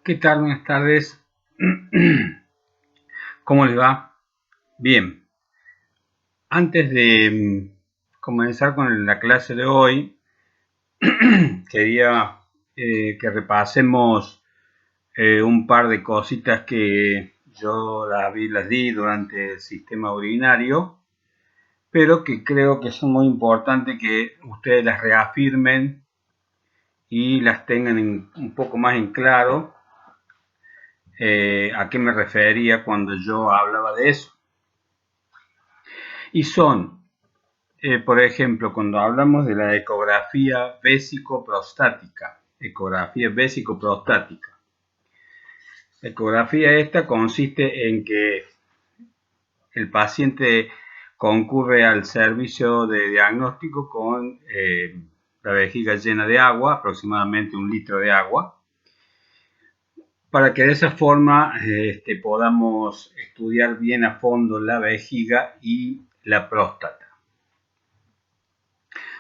¿Qué tal? Buenas tardes. ¿Cómo les va? Bien. Antes de comenzar con la clase de hoy, quería que repasemos un par de cositas que yo las di durante el sistema urinario, pero que creo que son muy importantes que ustedes las reafirmen y las tengan un poco más en claro. ¿A qué me refería cuando yo hablaba de eso? Y son, por ejemplo, cuando hablamos de la ecografía vésico-prostática, la ecografía esta consiste en que el paciente concurre al servicio de diagnóstico con la vejiga llena de agua, aproximadamente 1 litro de agua, para que de esa forma podamos estudiar bien a fondo la vejiga y la próstata.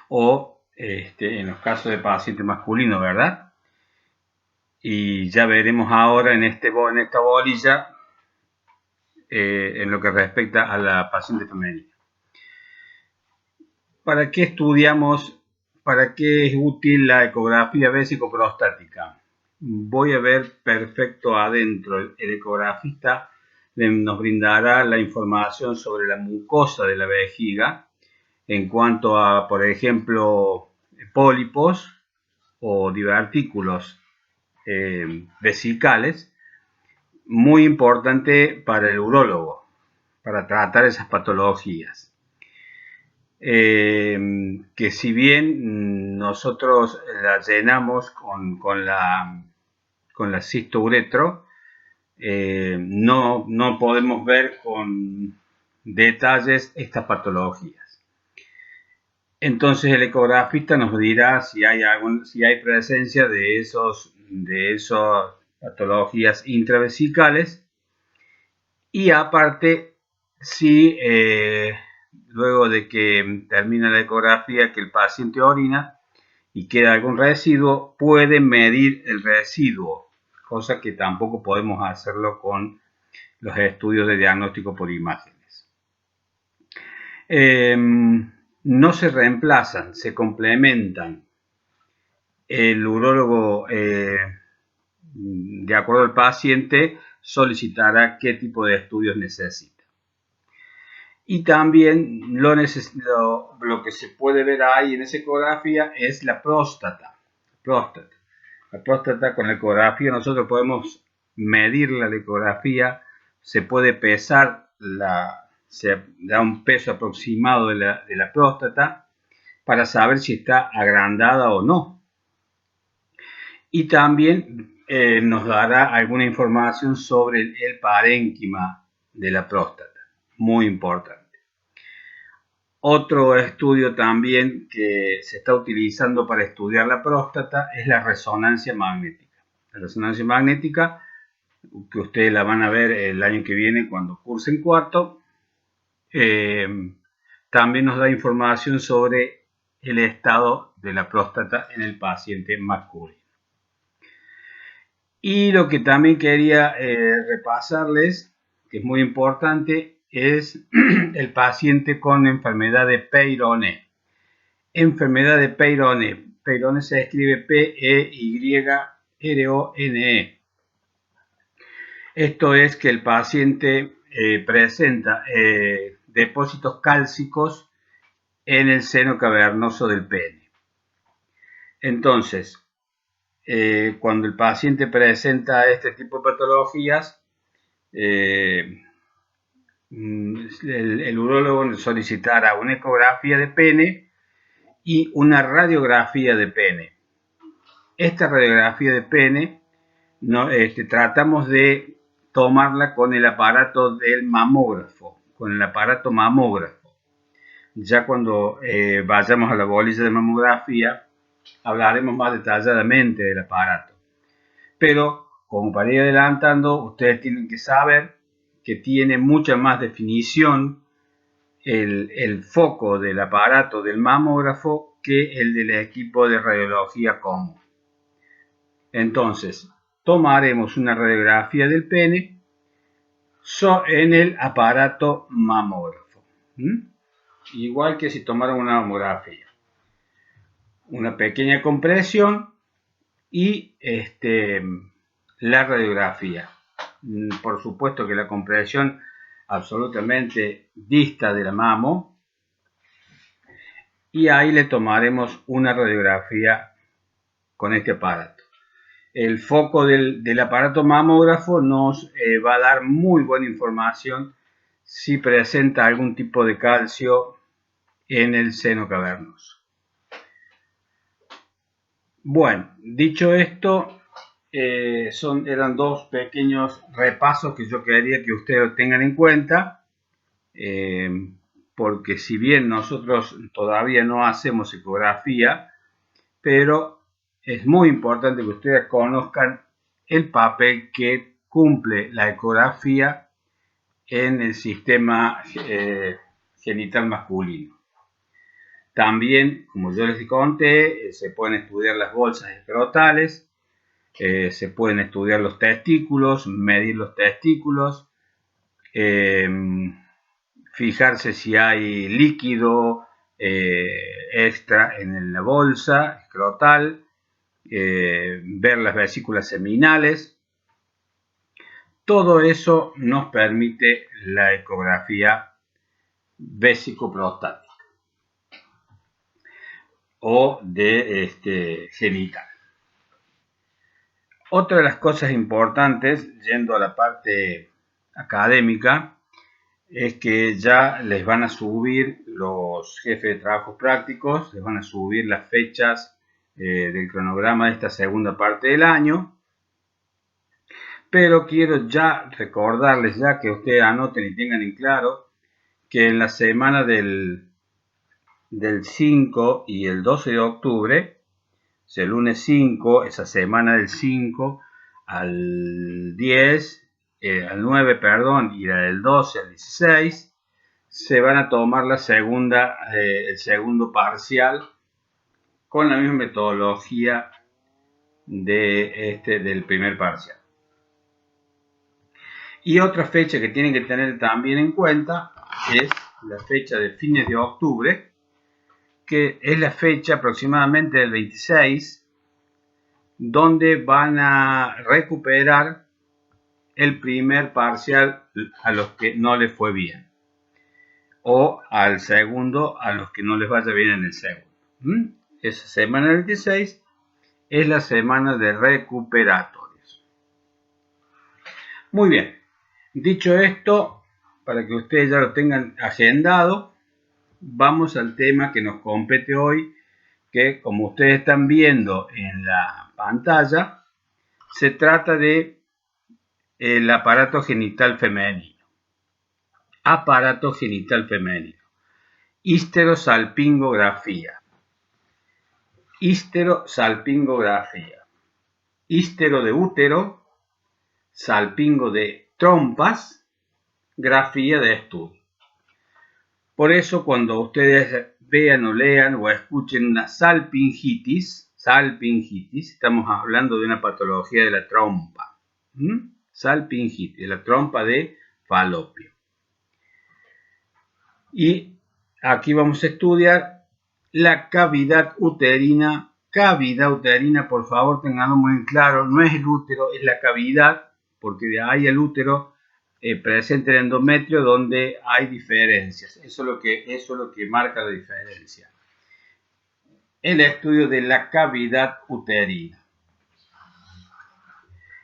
O en los casos de paciente masculino, ¿verdad? Y ya veremos ahora en esta bolilla en lo que respecta a la paciente femenina. ¿Para qué estudiamos? ¿Para qué es útil la ecografía vésico-prostática? Voy a ver perfecto adentro. El ecografista nos brindará la información sobre la mucosa de la vejiga en cuanto a, por ejemplo, pólipos o divertículos vesicales, muy importante para el urólogo, para tratar esas patologías. Que si bien nosotros la llenamos con la cistouretro, no podemos ver con detalles estas patologías. Entonces el ecografista nos dirá si hay presencia de esas patologías intravesicales y aparte si luego de que termina la ecografía que el paciente orina y queda algún residuo, puede medir el residuo, cosa que tampoco podemos hacerlo con los estudios de diagnóstico por imágenes. No se reemplazan, se complementan. El urólogo, de acuerdo al paciente, solicitará qué tipo de estudios necesita. Y también lo que se puede ver ahí en esa ecografía es la próstata. La próstata con la ecografía nosotros podemos medirla, la ecografía, se puede pesar, se da un peso aproximado de la próstata para saber si está agrandada o no. Y también nos dará alguna información sobre el parénquima de la próstata, muy importante. Otro estudio también que se está utilizando para estudiar la próstata es la resonancia magnética. La resonancia magnética, que ustedes la van a ver el año que viene cuando cursen cuarto, también nos da información sobre el estado de la próstata en el paciente masculino. Y lo que también quería repasarles, que es muy importante, es el paciente con enfermedad de Peyronie. Enfermedad de Peyronie. Peyronie se escribe P-E-Y-R-O-N-E. Esto es que el paciente presenta depósitos cálcicos en el seno cavernoso del pene. Entonces, cuando el paciente presenta este tipo de patologías, el urólogo solicitará una ecografía de pene y una radiografía de pene. Esta radiografía de pene tratamos de tomarla con el aparato del mamógrafo, con el aparato mamógrafo. Ya cuando vayamos a la bolilla de mamografía, hablaremos más detalladamente del aparato. Pero, como para ir adelantando, ustedes tienen que saber que tiene mucha más definición el foco del aparato del mamógrafo que el del equipo de radiología común. Entonces, tomaremos una radiografía del pene en el aparato mamógrafo. Igual que si tomaran una mamografía. Una pequeña compresión y la radiografía. Por supuesto que la compresión absolutamente dista de la mamo, y ahí le tomaremos una radiografía con este aparato. El foco del aparato mamógrafo nos va a dar muy buena información si presenta algún tipo de calcio en el seno cavernoso. Bueno, dicho esto, eran dos pequeños repasos que yo quería que ustedes tengan en cuenta, porque si bien nosotros todavía no hacemos ecografía, pero es muy importante que ustedes conozcan el papel que cumple la ecografía en el sistema genital masculino. También, como yo les conté, se pueden estudiar las bolsas escrotales, se pueden estudiar los testículos, medir los testículos, fijarse si hay líquido extra en la bolsa escrotal, ver las vesículas seminales. Todo eso nos permite la ecografía vesicoprostática o de genital. Otra de las cosas importantes, yendo a la parte académica, es que ya les van a subir los jefes de trabajos prácticos, les van a subir las fechas del cronograma de esta segunda parte del año, pero quiero ya recordarles, ya que ustedes anoten y tengan en claro, que en la semana del 5 y el 12 de octubre, o sea, el lunes 5, esa semana del 5 al 10, al 9, perdón, y la del 12 al 16, se van a tomar el segundo parcial con la misma metodología del primer parcial. Y otra fecha que tienen que tener también en cuenta es la fecha de fines de octubre, que es la fecha aproximadamente del 26, donde van a recuperar el primer parcial a los que no les fue bien, o al segundo a los que no les vaya bien en el segundo. Esa semana del 26 es la semana de recuperatorios. Muy bien, dicho esto, para que ustedes ya lo tengan agendado, vamos al tema que nos compete hoy, que como ustedes están viendo en la pantalla, se trata de el aparato genital femenino. Aparato genital femenino. Histerosalpingografía. Histerosalpingografía. Histero de útero, salpingo de trompas, grafía de estudio. Por eso cuando ustedes vean o lean o escuchen una salpingitis, estamos hablando de una patología de la trompa. Salpingitis, de la trompa de Falopio. Y aquí vamos a estudiar la cavidad uterina. Cavidad uterina, por favor, tenganlo muy claro, no es el útero, es la cavidad, porque de ahí el útero presente el endometrio donde hay diferencias. Eso es lo que marca la diferencia. El estudio de la cavidad uterina.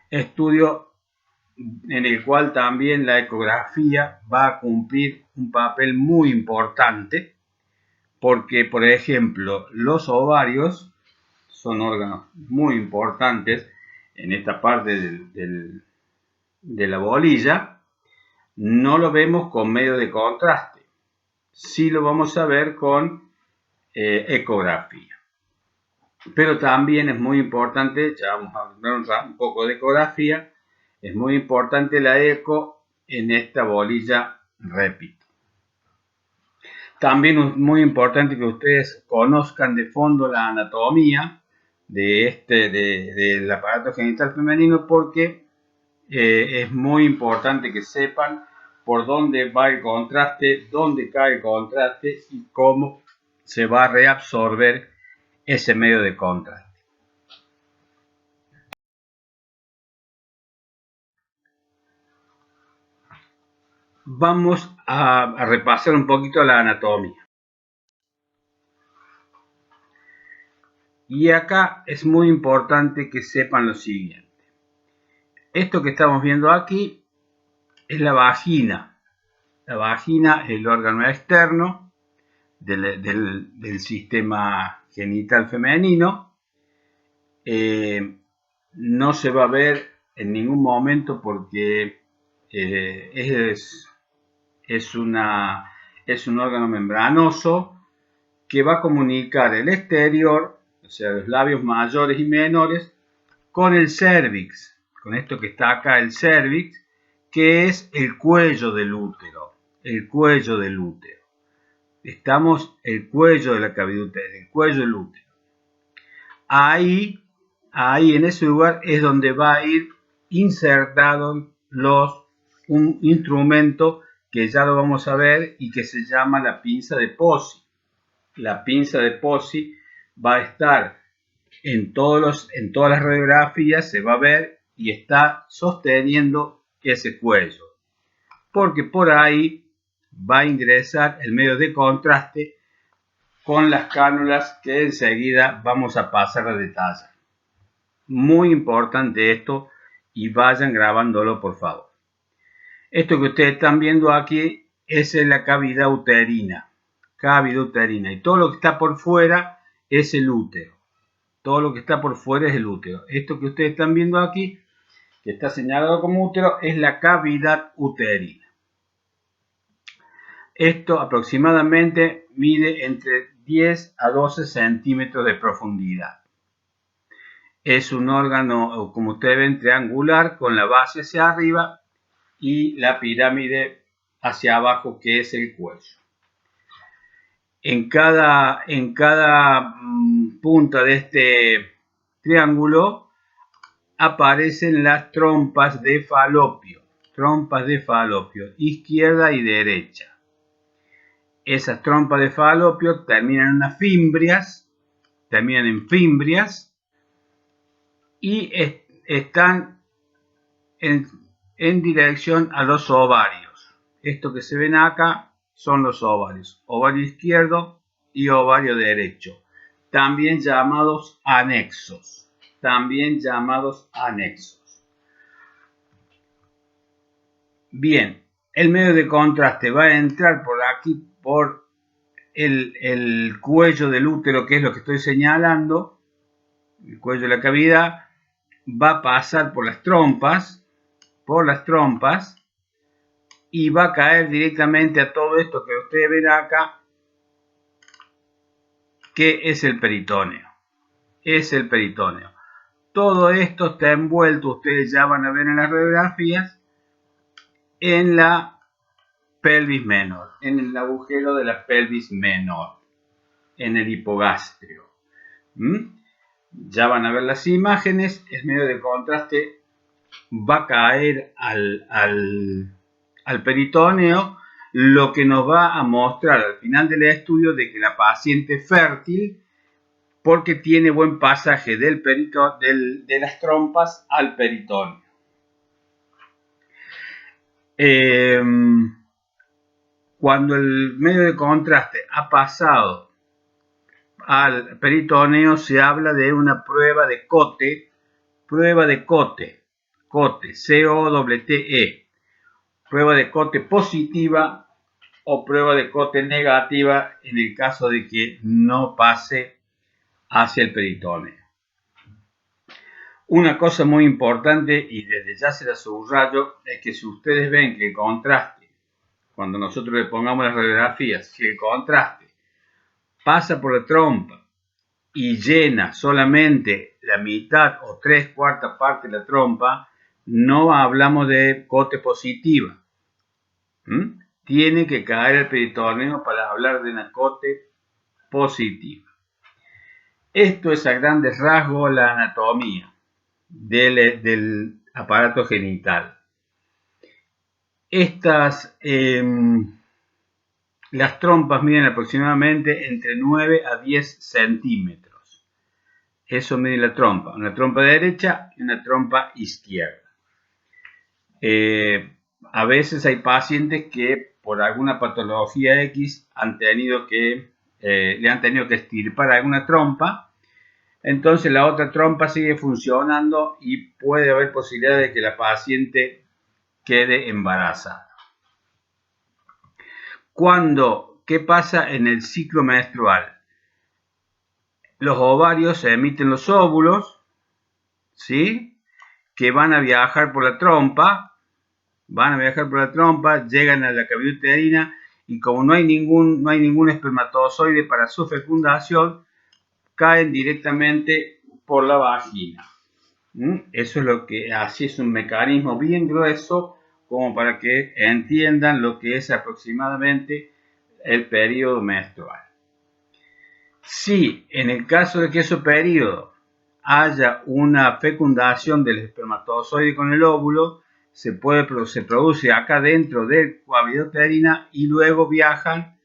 Estudio en el cual también la ecografía va a cumplir un papel muy importante, porque, por ejemplo, los ovarios son órganos muy importantes en esta parte de la bolilla. No lo vemos con medio de contraste, sí lo vamos a ver con ecografía. Pero también es muy importante, ya vamos a hablar un poco de ecografía, es muy importante la eco en esta bolilla, repito. También es muy importante que ustedes conozcan de fondo la anatomía del aparato genital femenino, porque es muy importante que sepan por dónde va el contraste, dónde cae el contraste y cómo se va a reabsorber ese medio de contraste. Vamos a repasar un poquito la anatomía. Y acá es muy importante que sepan lo siguiente. Esto que estamos viendo aquí es la vagina. La vagina es el órgano externo del sistema genital femenino. No se va a ver en ningún momento porque es un órgano membranoso que va a comunicar el exterior, o sea, los labios mayores y menores, con el cérvix, con esto que está acá, el cérvix, que es el cuello del útero, el cuello del útero. Estamos el cuello de la cavidad uterina, el cuello del útero. Ahí en ese lugar es donde va a ir insertado un instrumento que ya lo vamos a ver y que se llama la pinza de Pozzi. La pinza de Pozzi va a estar en todas las radiografías, se va a ver y está sosteniendo ese cuello, porque por ahí va a ingresar el medio de contraste con las cánulas que enseguida vamos a pasar a detalle. Muy importante esto y vayan grabándolo, por favor. Esto que ustedes están viendo aquí es la cavidad uterina. Cavidad uterina. Y todo lo que está por fuera es el útero. Todo lo que está por fuera es el útero. Esto que ustedes están viendo aquí, que está señalado como útero, es la cavidad uterina. Esto aproximadamente mide entre 10 a 12 centímetros de profundidad. Es un órgano, como ustedes ven, triangular con la base hacia arriba y la pirámide hacia abajo, que es el cuello. En cada punta de este triángulo aparecen las trompas de falopio, izquierda y derecha. Esas trompas de falopio terminan en fimbrias y están en dirección a los ovarios. Esto que se ven acá son los ovarios, ovario izquierdo y ovario derecho, también llamados anexos. Bien, el medio de contraste va a entrar por aquí, por el cuello del útero, que es lo que estoy señalando, el cuello de la cavidad, va a pasar por las trompas, y va a caer directamente a todo esto que ustedes ven acá, que es el peritoneo. Todo esto está envuelto, ustedes ya van a ver en las radiografías, en la pelvis menor, en el agujero de la pelvis menor, en el hipogastrio. Ya van a ver las imágenes, el medio de contraste va a caer al peritoneo, lo que nos va a mostrar al final del estudio de que la paciente es fértil porque tiene buen pasaje de las trompas al peritoneo. Cuando el medio de contraste ha pasado al peritoneo, se habla de una prueba de Cotte, C-O-T-T-E, prueba de Cotte positiva o prueba de Cotte negativa en el caso de que no pase hacia el peritoneo. Una cosa muy importante, y desde ya se la subrayo, es que si ustedes ven que el contraste, cuando nosotros le pongamos las radiografías, si el contraste pasa por la trompa y llena solamente la mitad o 3/4 parte de la trompa, no hablamos de Cotte positiva. Tiene que caer el peritoneo para hablar de una Cotte positiva. Esto es a grandes rasgos la anatomía del aparato genital. Las trompas miden aproximadamente entre 9 a 10 centímetros. Eso mide la trompa, una trompa derecha y una trompa izquierda. A veces hay pacientes que por alguna patología X le han tenido que extirpar alguna trompa, entonces la otra trompa sigue funcionando y puede haber posibilidad de que la paciente quede embarazada. ¿Qué pasa en el ciclo menstrual? Los ovarios emiten los óvulos, ¿sí? Que van a viajar por la trompa, llegan a la cavidad uterina y como no hay ningún espermatozoide para su fecundación, caen directamente por la vagina. Eso es así es un mecanismo bien grueso como para que entiendan lo que es aproximadamente el periodo menstrual. Si en el caso de que ese periodo haya una fecundación del espermatozoide con el óvulo, se produce acá dentro de la cavidad uterina y luego viajan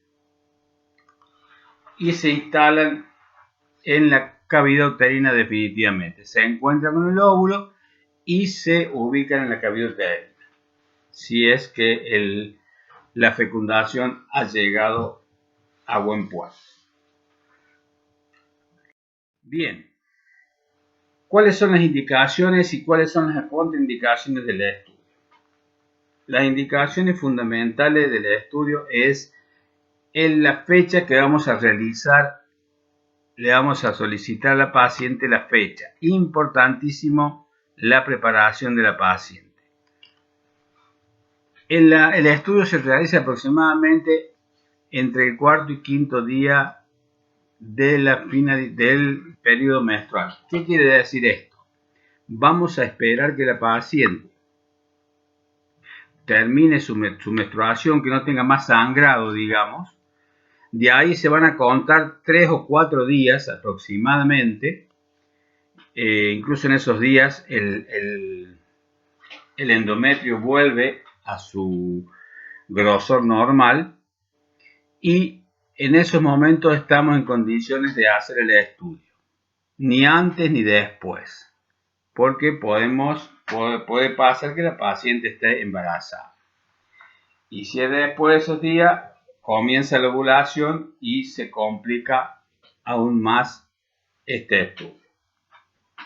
y se instalan en la cavidad uterina definitivamente. Se encuentran con el óvulo y se ubican en la cavidad uterina. Si es que la fecundación ha llegado a buen puerto. Bien. ¿Cuáles son las indicaciones y cuáles son las contraindicaciones del estudio? Las indicaciones fundamentales del estudio es en la fecha que vamos a realizar, le vamos a solicitar a la paciente la fecha. Importantísimo la preparación de la paciente. El estudio se realiza aproximadamente entre el cuarto y quinto día del periodo menstrual. ¿Qué quiere decir esto? Vamos a esperar que la paciente termine su menstruación, que no tenga más sangrado, digamos. De ahí se van a contar 3 o 4 días aproximadamente. Incluso en esos días el endometrio vuelve a su grosor normal y en esos momentos estamos en condiciones de hacer el estudio. Ni antes ni después. Porque puede pasar que la paciente esté embarazada. Y si es después de esos días, comienza la ovulación y se complica aún más este estudio.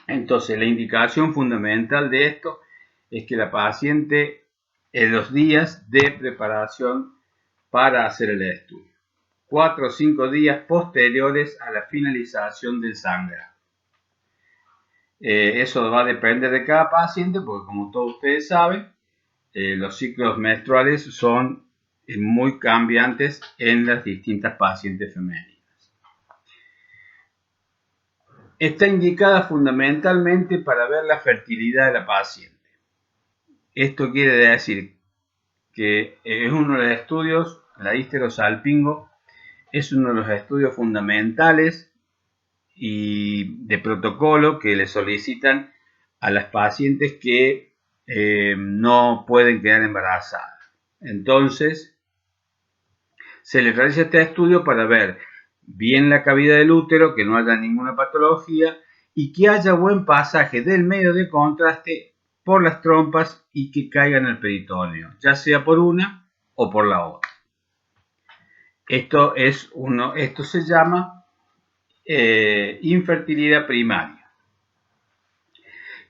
Entonces, la indicación fundamental de esto es que la paciente en los días de preparación para hacer el estudio, 4 o 5 días posteriores a la finalización del sangrado. Eso va a depender de cada paciente porque como todos ustedes saben, los ciclos menstruales son muy cambiantes en las distintas pacientes femeninas. Está indicada fundamentalmente para ver la fertilidad de la paciente. Esto quiere decir que es uno de los estudios, la histerosalpingo, es uno de los estudios fundamentales y de protocolo que le solicitan a las pacientes que no pueden quedar embarazadas. Entonces, se les realiza este estudio para ver bien la cavidad del útero, que no haya ninguna patología y que haya buen pasaje del medio de contraste por las trompas y que caigan al peritoneo, ya sea por una o por la otra. Esto se llama infertilidad primaria.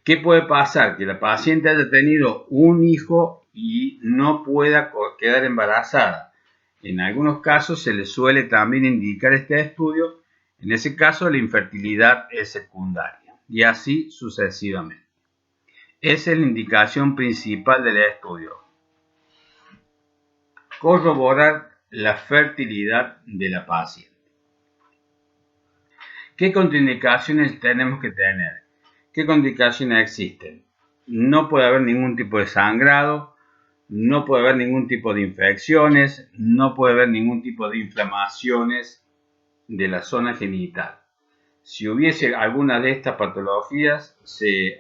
¿Qué puede pasar? Que la paciente haya tenido un hijo y no pueda quedar embarazada. En algunos casos se le suele también indicar este estudio. En ese caso la infertilidad es secundaria y así sucesivamente. Esa es la indicación principal del estudio. Corroborar la fertilidad de la paciente. ¿Qué contraindicaciones tenemos que tener? ¿Qué contraindicaciones existen? No puede haber ningún tipo de sangrado, no puede haber ningún tipo de infecciones, no puede haber ningún tipo de inflamaciones de la zona genital. Si hubiese alguna de estas patologías, se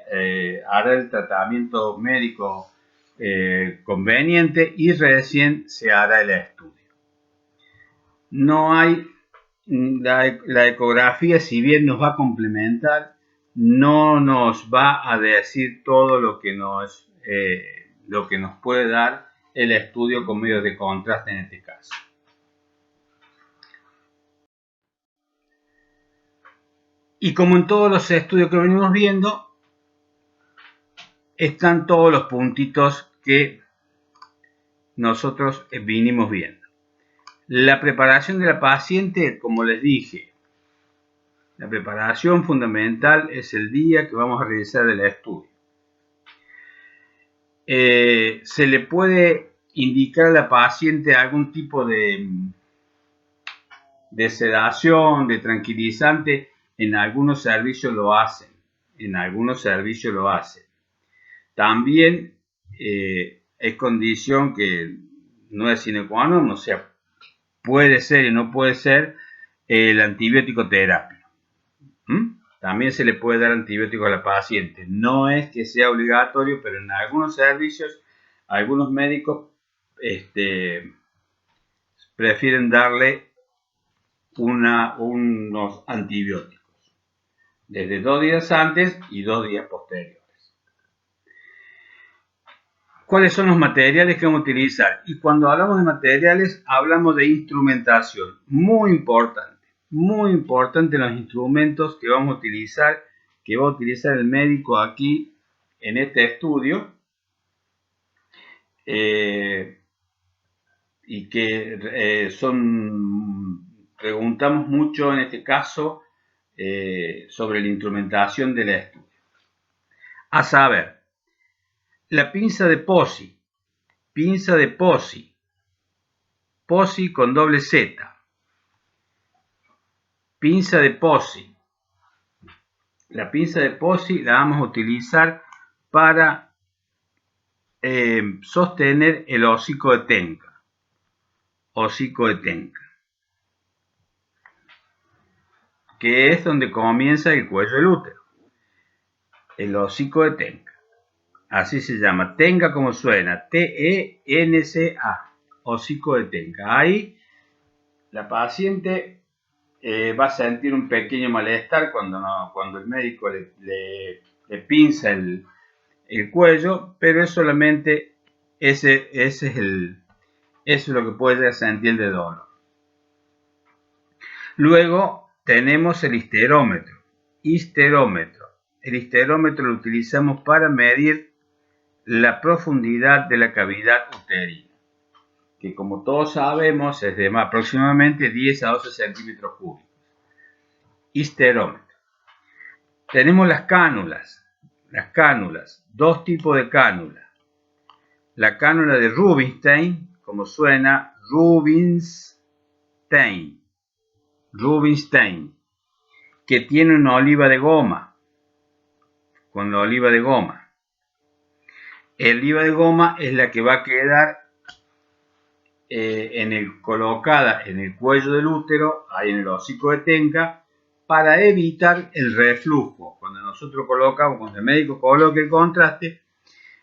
hará el tratamiento médico conveniente y recién se hará el estudio. No hay, la ecografía, si bien nos va a complementar, no nos va a decir todo lo que nos puede dar el estudio con medios de contraste en este caso. Y como en todos los estudios que venimos viendo, están todos los puntitos que nosotros vinimos viendo. La preparación de la paciente, como les dije, la preparación fundamental es el día que vamos a realizar el estudio. Se le puede indicar a la paciente algún tipo de sedación, de tranquilizante. En algunos servicios lo hacen. También es condición que no es sine qua non, o sea, puede ser y no puede ser el antibiótico terapia. También se le puede dar antibiótico a la paciente. No es que sea obligatorio, pero en algunos servicios, algunos médicos prefieren darle unos antibióticos desde 2 días antes y 2 días posteriores. ¿Cuáles son los materiales que vamos a utilizar? Y cuando hablamos de materiales, hablamos de instrumentación. Muy importante los instrumentos que vamos a utilizar, que va a utilizar el médico aquí en este estudio. Y que preguntamos mucho en este caso sobre la instrumentación del estudio. A saber, la pinza de Pozzi con doble Z, pinza de Pozzi. La pinza de Pozzi la vamos a utilizar para sostener el hocico de Tenca. Que es donde comienza el cuello del útero. El hocico de Tenca. Así se llama. Tenca como suena. T-E-N-C-A. Hocico de Tenca. Ahí la paciente va a sentir un pequeño malestar cuando el médico le pinza el cuello, pero es solamente eso es lo que puede sentir de dolor. Luego tenemos el histerómetro. El histerómetro lo utilizamos para medir la profundidad de la cavidad uterina, que como todos sabemos es de aproximadamente 10 a 12 centímetros cúbicos. Histerómetro. Tenemos las cánulas, dos tipos de cánulas. La cánula de Rubinstein, como suena, Rubinstein, que tiene una oliva de goma, con la oliva de goma. La oliva de goma es la que va a quedar colocada en el cuello del útero, ahí en el hocico de Tenca, para evitar el reflujo. Cuando nosotros colocamos, cuando el médico coloque el contraste,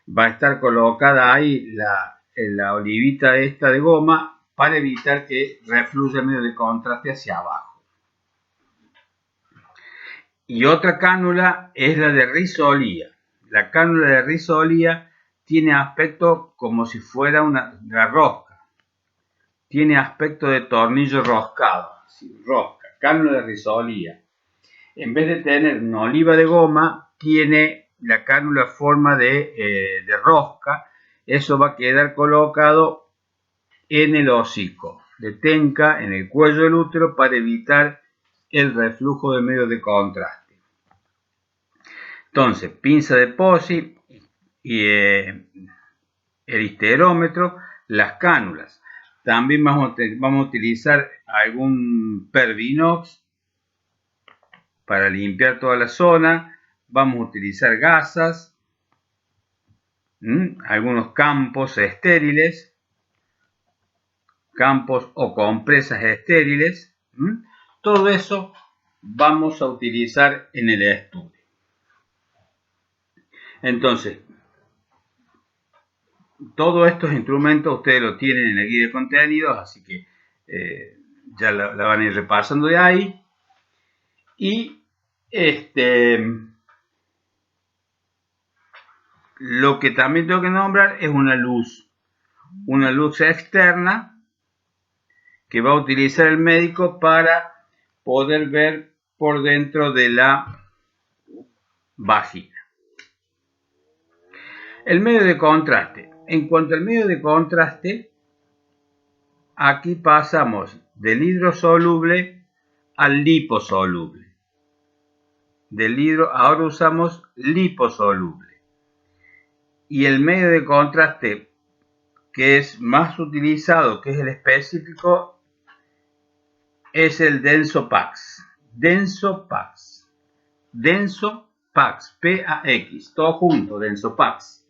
va a estar colocada ahí la olivita esta de goma para evitar que refluya el medio de contraste hacia abajo. Y otra cánula es la de risolía. La cánula de risolía tiene aspecto como si fuera una rosca. Tiene aspecto de tornillo roscado. Así, rosca, cánula de risolía. En vez de tener una oliva de goma, tiene la cánula forma de rosca. Eso va a quedar colocado en el hocico de Tenca, en el cuello del útero, para evitar el reflujo de medio de contraste. Entonces, pinza de Pozzi y el histerómetro, las cánulas. También vamos a utilizar algún Pervinox para limpiar toda la zona. Vamos a utilizar gasas, algunos campos estériles, campos o compresas estériles. Todo eso vamos a utilizar en el estudio. Entonces, todos estos instrumentos ustedes lo tienen en el guía de contenidos, así que ya la van a ir repasando de ahí. Y lo que también tengo que nombrar es una luz externa que va a utilizar el médico para poder ver por dentro de la vagina. El medio de contraste. En cuanto al medio de contraste, aquí pasamos del hidrosoluble al liposoluble. Ahora usamos liposoluble. Y el medio de contraste que es más utilizado, que es el específico, es el Densopax. Densopax, P-A-X, todo junto, Densopax.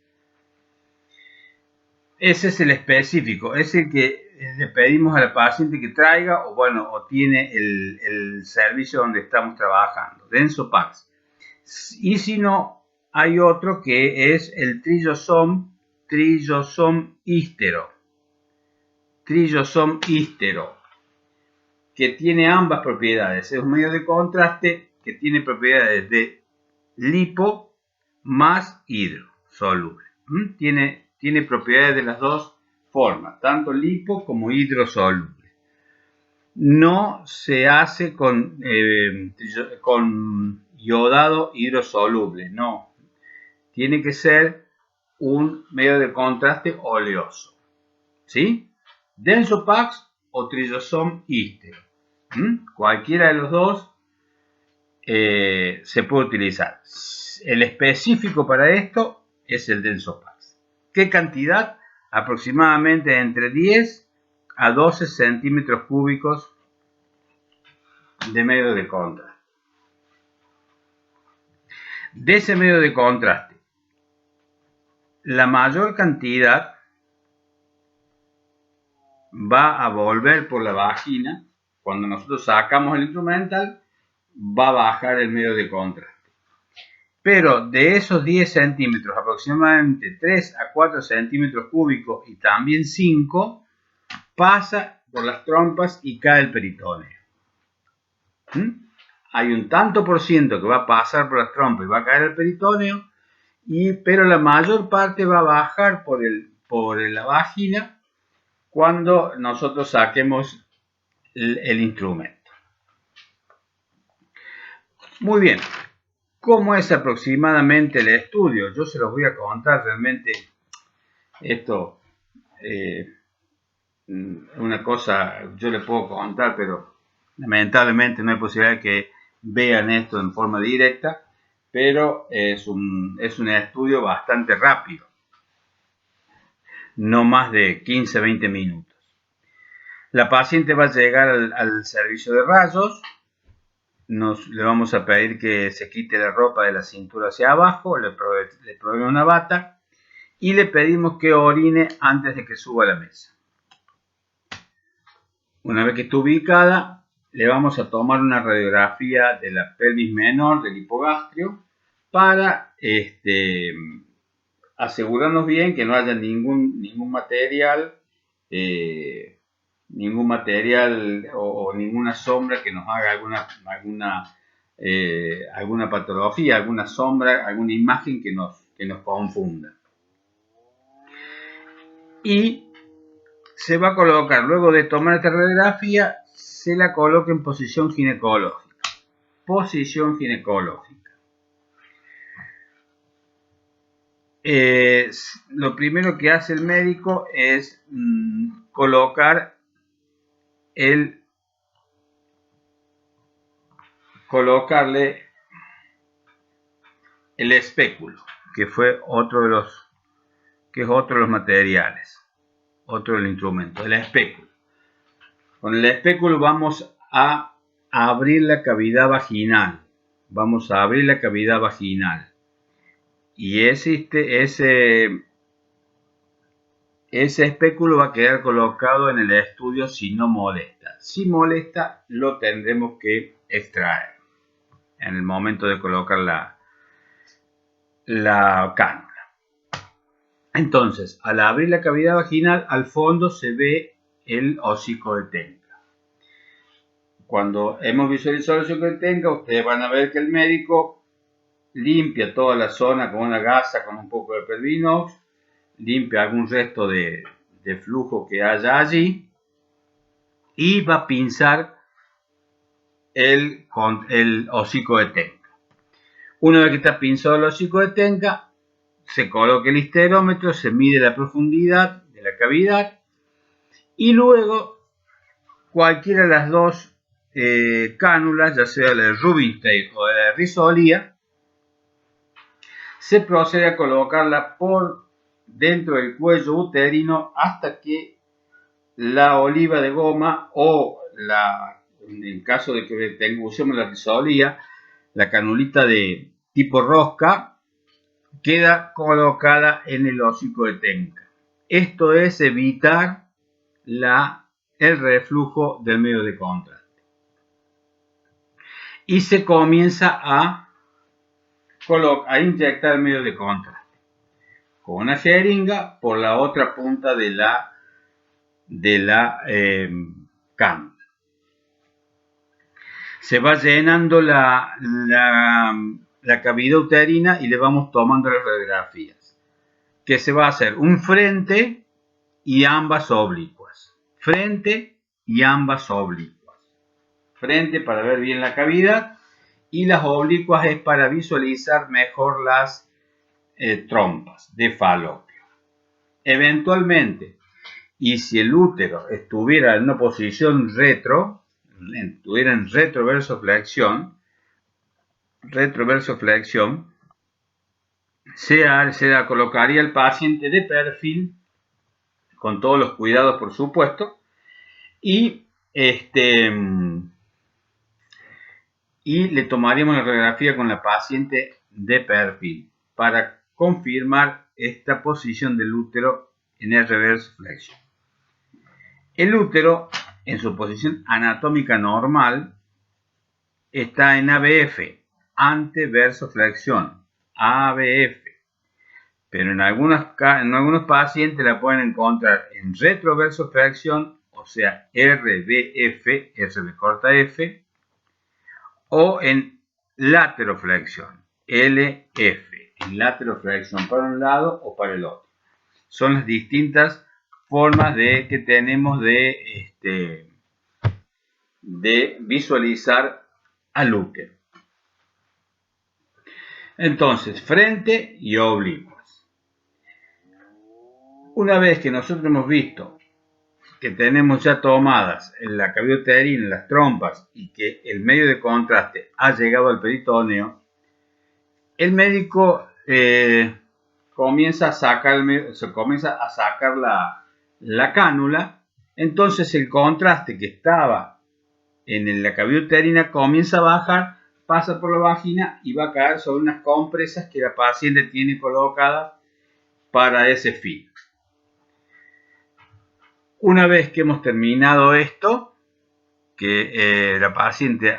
Ese es el específico, es el que le pedimos a la paciente que traiga o tiene el servicio donde estamos trabajando, Densopax. Y si no, hay otro que es el Trillosom ístero. Trillosom ístero, que tiene ambas propiedades. Es un medio de contraste que tiene propiedades de lipo más hidrosoluble. Tiene propiedades de las dos formas, tanto lipo como hidrosoluble. No se hace con iodado hidrosoluble, no. Tiene que ser un medio de contraste oleoso. ¿Sí? Densopax o Trillosom ístero. Cualquiera de los dos se puede utilizar. El específico para esto es el Densopax. ¿Qué cantidad? Aproximadamente entre 10 a 12 centímetros cúbicos de medio de contraste. De ese medio de contraste, la mayor cantidad va a volver por la vagina. Cuando nosotros sacamos el instrumental, va a bajar el medio de contraste. Pero de esos 10 centímetros, aproximadamente 3 a 4 centímetros cúbicos y también 5, pasa por las trompas y cae el peritoneo. Hay un tanto por ciento que va a pasar por las trompas y va a caer el peritoneo, pero la mayor parte va a bajar por la vagina cuando nosotros saquemos el instrumento. Muy bien. ¿Cómo es aproximadamente el estudio? Yo se los voy a contar. Realmente esto una cosa yo le puedo contar, pero lamentablemente no hay posibilidad de que vean esto en forma directa, pero es un estudio bastante rápido, no más de 15-20 minutos. La paciente va a llegar al servicio de rayos. Le vamos a pedir que se quite la ropa de la cintura hacia abajo, le provee una bata y le pedimos que orine antes de que suba a la mesa. Una vez que esté ubicada, le vamos a tomar una radiografía de la pelvis menor, del hipogastrio, para asegurarnos bien que no haya ningún material o ninguna sombra que nos haga alguna patología, alguna sombra, alguna imagen que nos confunda. Y se va a colocar, luego de tomar esta radiografía, se la coloca en posición ginecológica. Posición ginecológica. Lo primero que hace el médico es colocarle el espéculo, que es otro de los materiales, otro del instrumento, el espéculo. Con el espéculo vamos a abrir la cavidad vaginal. Y ese espéculo va a quedar colocado en el estudio si no molesta. Si molesta, lo tendremos que extraer. en el momento de colocar la cánula. Entonces, al abrir la cavidad vaginal, al fondo se ve el hocico de Tenca. Cuando hemos visualizado el hocico de Tenca, ustedes van a ver que el médico limpia toda la zona con una gasa, con un poco de Pervinox, limpia algún resto de flujo que haya allí y va a pinzar el hocico de Tenca. Una vez que está pinzado el hocico de Tenca, se coloca el histerómetro, se mide la profundidad de la cavidad y luego cualquiera de las dos cánulas, ya sea la de Rubinstein o la de Risolía, se procede a colocarla por dentro del cuello uterino hasta que la oliva de goma o en el caso de que usemos la Risolía, la canulita de tipo rosca, queda colocada en el hocico de Tenca. Esto es evitar el reflujo del medio de contraste. Y se comienza a inyectar el medio de contraste con una jeringa por la otra punta de la cánula. Se va llenando la cavidad uterina y le vamos tomando las radiografías. Que se va a hacer un frente y ambas oblicuas. Frente y ambas oblicuas. Frente para ver bien la cavidad y las oblicuas es para visualizar mejor las trompas de falopio. Eventualmente, y si el útero estuviera en una posición estuviera en retroversoflexión, se colocaría el paciente de perfil, con todos los cuidados por supuesto, y le tomaríamos la radiografía con la paciente de perfil para confirmar esta posición del útero en el reverso flexión. El útero, en su posición anatómica normal, está en ABF, anteversoflexión, ABF, pero en algunos pacientes la pueden encontrar en retroversoflexión, o sea, RVF, R corta F, o en lateroflexión, LF, en lateroflexión para un lado o para el otro. Son las distintas formas que tenemos de visualizar al útero. Entonces, frente y oblicuas. Una vez que nosotros hemos visto que tenemos ya tomadas en la cavidad uterina, en las trompas, y que el medio de contraste ha llegado al peritoneo, el médico comienza a sacar la cánula. Entonces el contraste que estaba en la cavidad uterina comienza a bajar, pasa por la vagina y va a caer sobre unas compresas que la paciente tiene colocadas para ese fin. Una vez que hemos terminado esto, que la paciente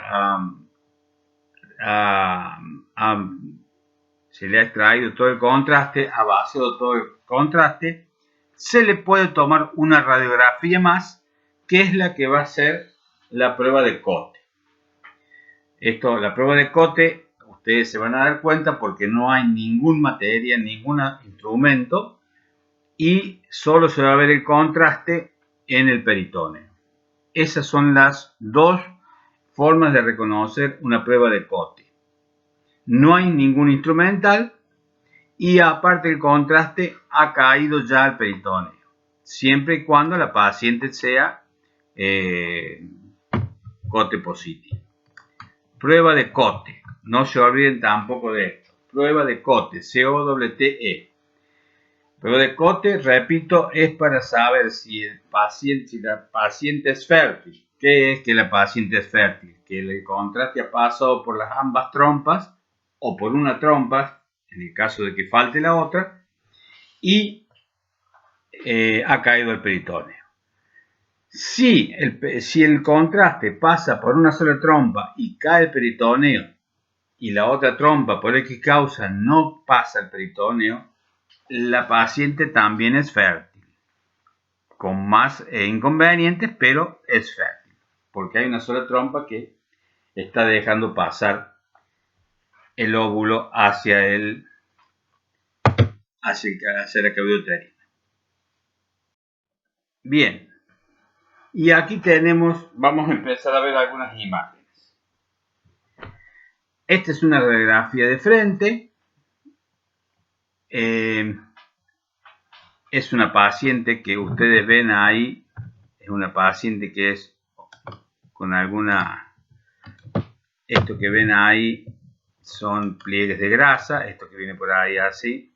se le ha extraído todo el contraste, ha vaciado todo el contraste, se le puede tomar una radiografía más, que es la que va a ser la prueba de Cote. La prueba de Cote, ustedes se van a dar cuenta porque no hay ninguna materia, ningún instrumento, y solo se va a ver el contraste en el peritoneo. Esas son las dos formas de reconocer una prueba de Cote. No hay ningún instrumental y aparte el contraste ha caído ya al peritoneo, siempre y cuando la paciente sea Cote positivo. Prueba de Cote, no se olviden tampoco de esto. Prueba de Cote, COTE. Prueba de Cote, repito, es para saber si la paciente es fértil. ¿Qué es que la paciente es fértil? Que el contraste ha pasado por las ambas trompas o por una trompa, en el caso de que falte la otra, y ha caído el peritoneo. Si el contraste pasa por una sola trompa y cae el peritoneo, y la otra trompa por X causa no pasa al peritoneo, la paciente también es fértil, con más inconvenientes, pero es fértil, porque hay una sola trompa que está dejando pasar el óvulo hacia la cavidad uterina. Bien, y aquí vamos a empezar a ver algunas imágenes. Esta es una radiografía de frente. Es una paciente que ustedes ven ahí. Es una paciente que es con alguna... Esto que ven ahí son pliegues de grasa. Esto que viene por ahí así,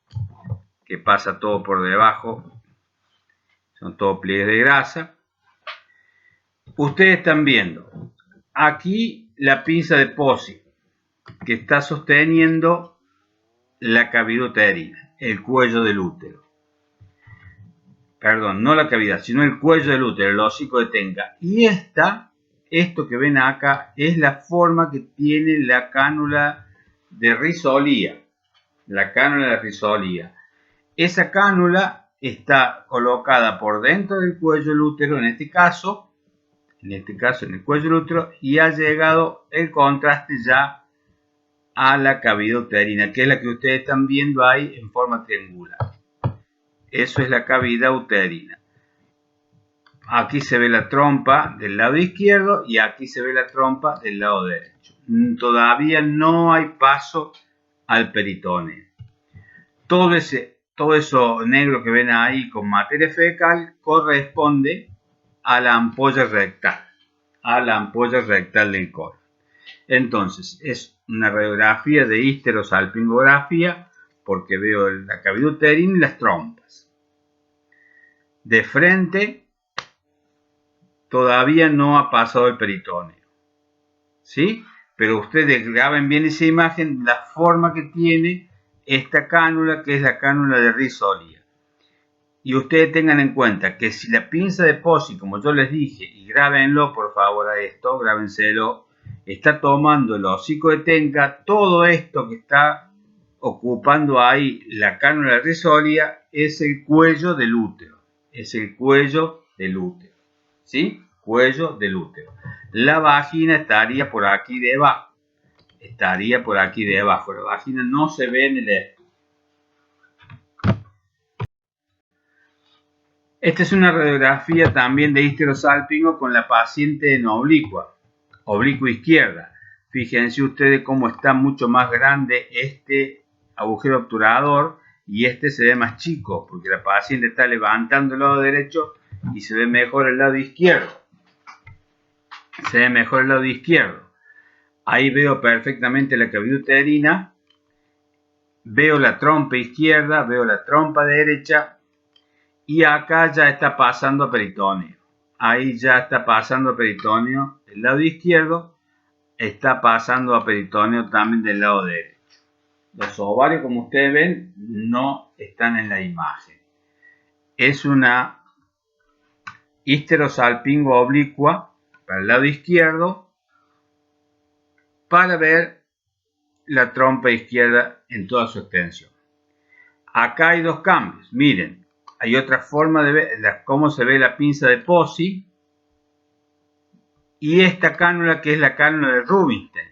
que pasa todo por debajo, son todos pliegues de grasa. Ustedes están viendo aquí la pinza de Posey que está sosteniendo la cavidad uterina, el cuello del útero. Perdón, no la cavidad, sino el cuello del útero, el hocico de Tenca. Y esto que ven acá es la forma que tiene la cánula de Risolía. La cánula de Risolía. Esa cánula está colocada por dentro del cuello del útero, en este caso en el cuello del útero, y ha llegado el contraste ya a la cavidad uterina, que es la que ustedes están viendo ahí en forma triangular. Eso es la cavidad uterina. Aquí se ve la trompa del lado izquierdo y aquí se ve la trompa del lado derecho. Todavía no hay paso al peritoneo. Todo eso negro que ven ahí con materia fecal corresponde a la ampolla rectal, del colon. Entonces, es una radiografía de histerosalpingografía porque veo la cavidad uterina y las trompas. De frente, todavía no ha pasado el peritoneo, ¿sí? Pero ustedes graben bien esa imagen, la forma que tiene esta cánula, que es la cánula de Risolía. Y ustedes tengan en cuenta que si la pinza de Posey, como yo les dije, y grábenlo por favor a esto, grábenselo, está tomando el hocico de Tenca, todo esto que está ocupando ahí la cánula de Risolía es el cuello del útero. Es el cuello del útero. ¿Sí? Cuello del útero. La vagina estaría por aquí debajo. Estaría por aquí debajo. La vagina no se ve en el estudio. Esta es una radiografía también de histerosalpingo con la paciente en oblicua izquierda. Fíjense ustedes cómo está mucho más grande este agujero obturador y este se ve más chico porque la paciente está levantando el lado derecho y se ve mejor el lado izquierdo. Se ve mejor el lado izquierdo. Ahí veo perfectamente la cavidad uterina. Veo la trompa izquierda, veo la trompa derecha. Y acá ya está pasando a peritoneo. Ahí ya está pasando a peritoneo del lado izquierdo. Está pasando a peritoneo también del lado derecho. Los ovarios, como ustedes ven, no están en la imagen. Es una histerosalpingo oblicua para el lado izquierdo para ver la trompa izquierda en toda su extensión. Acá hay dos cambios. Miren. Hay otra forma de ver cómo se ve la pinza de Posey y esta cánula que es la cánula de Rubinstein.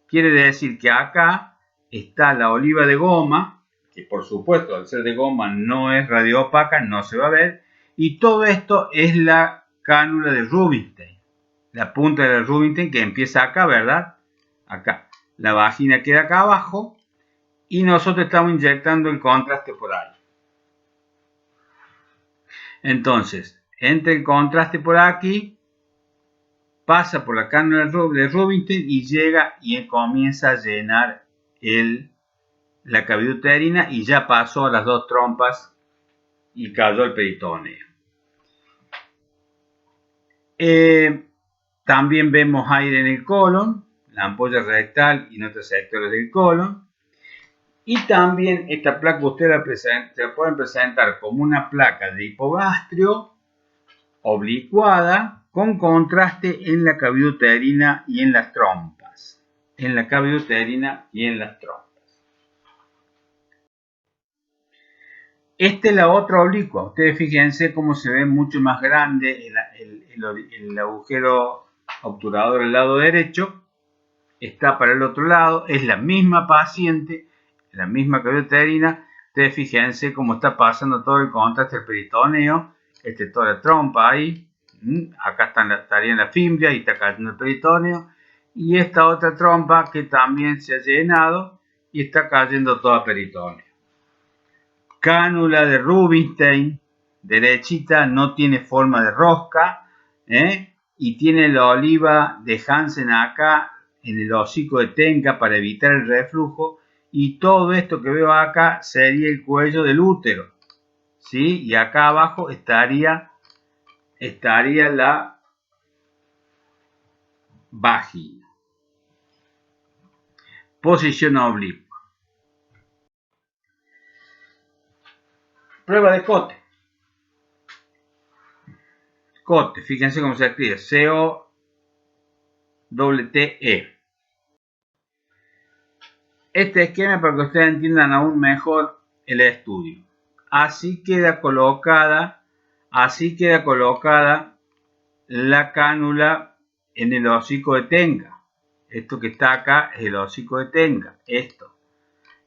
Quiere decir que acá está la oliva de goma, que por supuesto al ser de goma no es radioopaca, no se va a ver, y todo esto es la cánula de Rubinstein, la punta de Rubinstein que empieza acá, ¿verdad? Acá. La vagina queda acá abajo y nosotros estamos inyectando el contraste por ahí. Entonces, entra el contraste por aquí, pasa por la cánula de Rubinstein y llega y comienza a llenar la cavidad uterina y ya pasó a las dos trompas y cayó el peritoneo. También vemos aire en el colon, la ampolla rectal y en otros sectores del colon. Y también esta placa ustedes se la pueden presentar como una placa de hipogastrio oblicuada con contraste en la cavidad uterina y en las trompas. en la cavidad uterina y en las trompas. Esta es la otra oblicua. Ustedes fíjense cómo se ve mucho más grande el agujero obturador del lado derecho. Está para el otro lado. Es la misma paciente, la misma cavidad uterina. Ustedes fíjense cómo está pasando todo el contraste del peritoneo. Toda la trompa ahí. Acá estaría la fimbria y está cayendo el peritoneo. Y esta otra trompa que también se ha llenado y está cayendo toda peritoneo. Cánula de Rubinstein, derechita, no tiene forma de rosca, y tiene la oliva de Hansen acá en el hocico de Tenca para evitar el reflujo, y todo esto que veo acá sería el cuello del útero, ¿sí? Y acá abajo estaría la vagina. Posición oblicua. Prueba de Cote. Cote, fíjense cómo se escribe, C-O-T-T-E. Este esquema para que ustedes entiendan aún mejor el estudio. Así queda colocada la cánula en el hocico de Tenca. Esto que está acá es el hocico de Tenca, esto.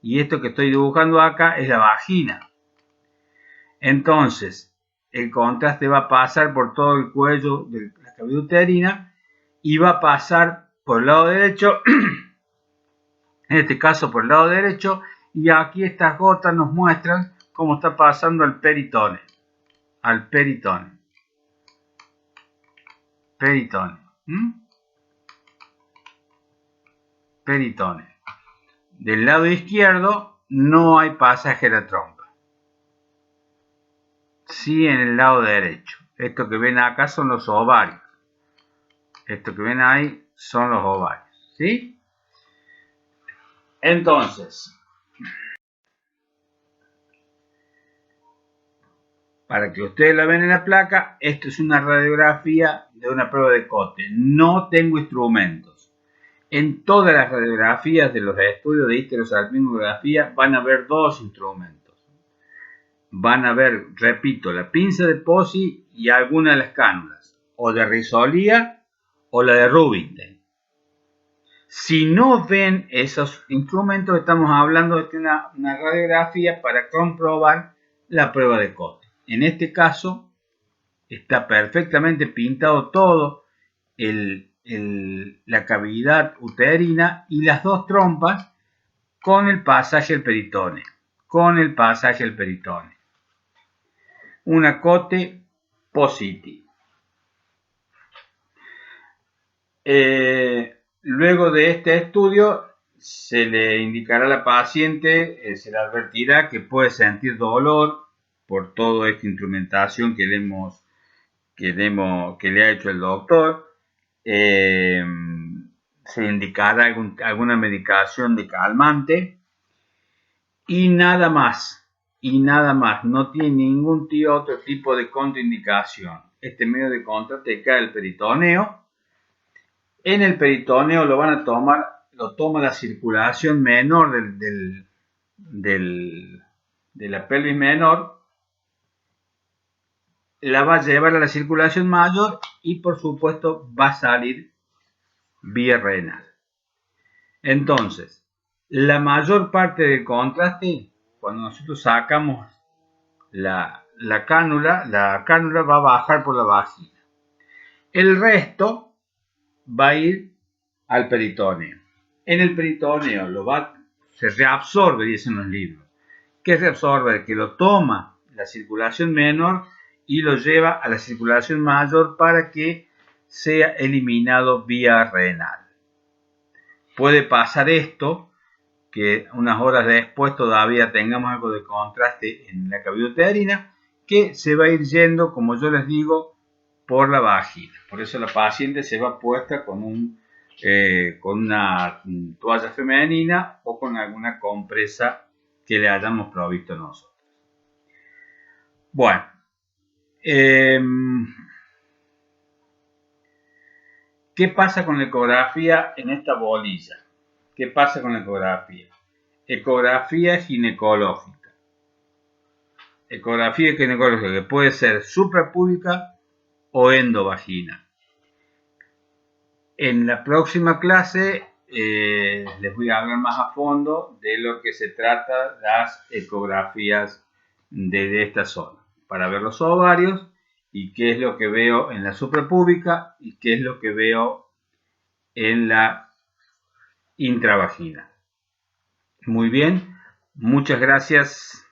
Y esto que estoy dibujando acá es la vagina. Entonces, el contraste va a pasar por todo el cuello de la cavidad uterina y va a pasar por el lado derecho, en este caso por el lado derecho, y aquí estas gotas nos muestran cómo está pasando al peritone. Peritone. Del lado izquierdo no hay pasaje de la trompa. Sí, en el lado derecho. Esto que ven acá son los ovarios. Esto que ven ahí son los ovarios. ¿Sí? Entonces, para que ustedes la vean en la placa, esto es una radiografía de una prueba de Cote. No tengo instrumentos. En todas las radiografías de los estudios de histerosalpingografía van a haber dos instrumentos. Van a ver, repito, la pinza de Pozzi y alguna de las cánulas, o de Risolía o la de Rubinstein. Si no ven esos instrumentos, estamos hablando de una radiografía para comprobar la prueba de Cote. En este caso, está perfectamente pintado todo la cavidad uterina y las dos trompas con el pasaje del peritone. Una Cote positiva. Luego de este estudio se le indicará a la paciente, se le advertirá que puede sentir dolor por toda esta instrumentación que le ha hecho el doctor. Se indicará alguna medicación de calmante y nada más. No tiene ningún otro tipo de contraindicación. Este medio de contraste cae el peritoneo. En el peritoneo lo toma la circulación menor de la pelvis menor, la va a llevar a la circulación mayor y por supuesto va a salir vía renal. Entonces, la mayor parte del contraste, cuando nosotros sacamos la cánula va a bajar por la vagina. El resto va a ir al peritoneo. En el peritoneo se reabsorbe, dicen los libros. ¿Qué reabsorbe? Que lo toma la circulación menor y lo lleva a la circulación mayor para que sea eliminado vía renal. Puede pasar esto, que unas horas después todavía tengamos algo de contraste en la cavidad uterina, que se va a ir yendo, como yo les digo, por la vagina. Por eso la paciente se va puesta con una toalla femenina o con alguna compresa que le hayamos provisto nosotros. Bueno, ¿qué pasa con la ecografía en esta bolilla? ¿Qué pasa con la ecografía? Ecografía ginecológica. Ecografía ginecológica que puede ser suprapúbica o endovagina. En la próxima clase les voy a hablar más a fondo de lo que se trata las ecografías de esta zona, para ver los ovarios y qué es lo que veo en la suprapúbica y qué es lo que veo en la intravagina. Muy bien, muchas gracias.